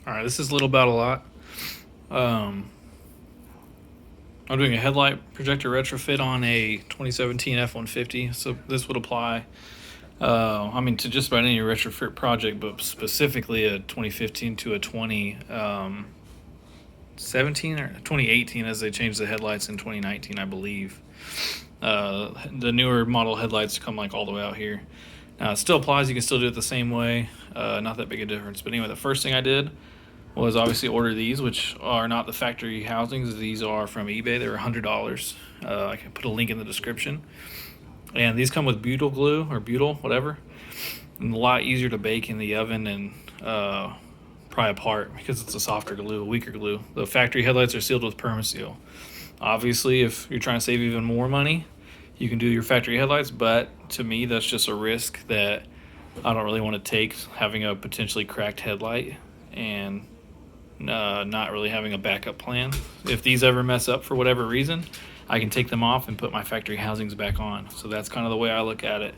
All right, this is little about a lot. I'm doing a headlight projector retrofit on a 2017 F-150, so this would apply, to just about any retrofit project, but specifically a 2015 to a 2017 or 2018, as they changed the headlights in 2019, I believe. The newer model headlights come like all the way out here. Now it still applies. You can still do it the same way. Not that big a difference. But anyway, the first thing I did was obviously order these, which are not the factory housings. These are from eBay. They were $100. I can put a link in the description. And these come with butyl glue or butyl, whatever. And a lot easier to bake in the oven and pry apart because it's a softer glue, a weaker glue. The factory headlights are sealed with permaseal. Obviously, if you're trying to save even more money, you can do your factory headlights, but to me, that's just a risk that I don't really want to take, having a potentially cracked headlight and not really having a backup plan. If these ever mess up for whatever reason, I can take them off and put my factory housings back on. So that's kind of the way I look at it,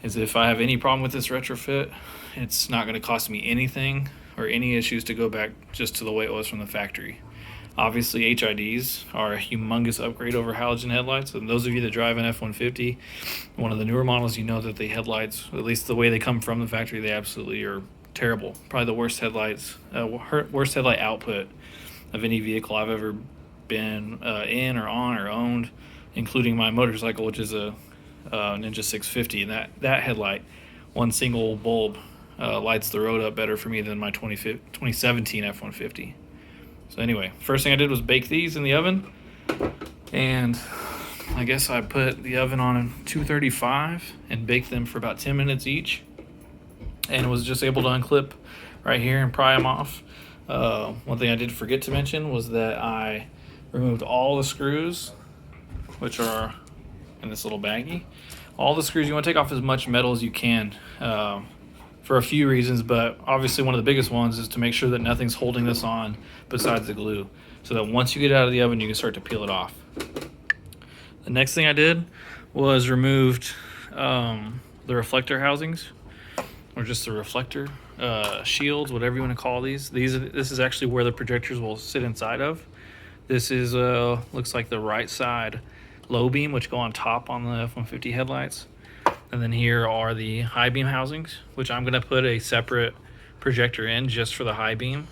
is if I have any problem with this retrofit, it's not going to cost me anything or any issues to go back just to the way it was from the factory. Obviously, HIDs are a humongous upgrade over halogen headlights. And those of you that drive an F-150, one of the newer models, you know that the headlights, at least the way they come from the factory, they absolutely are terrible. Probably the worst headlights, worst headlight output of any vehicle I've ever been in or on or owned, including my motorcycle, which is a Ninja 650. And that headlight, one single bulb, lights the road up better for me than my 2017 F-150. So anyway, first thing I did was bake these in the oven, and I guess I put the oven on 235 and baked them for about 10 minutes each, and was just able to unclip right here and pry them off. One thing I did forget to mention was that I removed all the screws, which are in this little baggie. All the screws, you want to take off as much metal as you can, for a few reasons, but obviously one of the biggest ones is to make sure that nothing's holding this on besides the glue, so that once you get it out of the oven, you can start to peel it off. The next thing I did was removed the reflector housings, or just the reflector shields, whatever you want to call these. This is actually where the projectors will sit inside of. This is looks like the right side low beam, which go on top on the F-150 headlights. And then here are the high beam housings, which I'm going to put a separate projector in just for the high beam,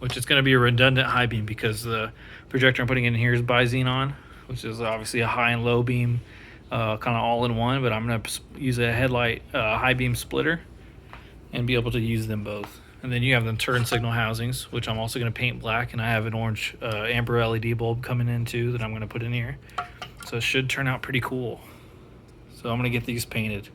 which is going to be a redundant high beam because the projector I'm putting in here is bi-xenon, which is obviously a high and low beam, kind of all in one, but I'm going to use a headlight high beam splitter and be able to use them both. And then you have the turn signal housings, which I'm also going to paint black, and I have an orange amber LED bulb coming in too that I'm going to put in here. So it should turn out pretty cool. So I'm going to get these painted.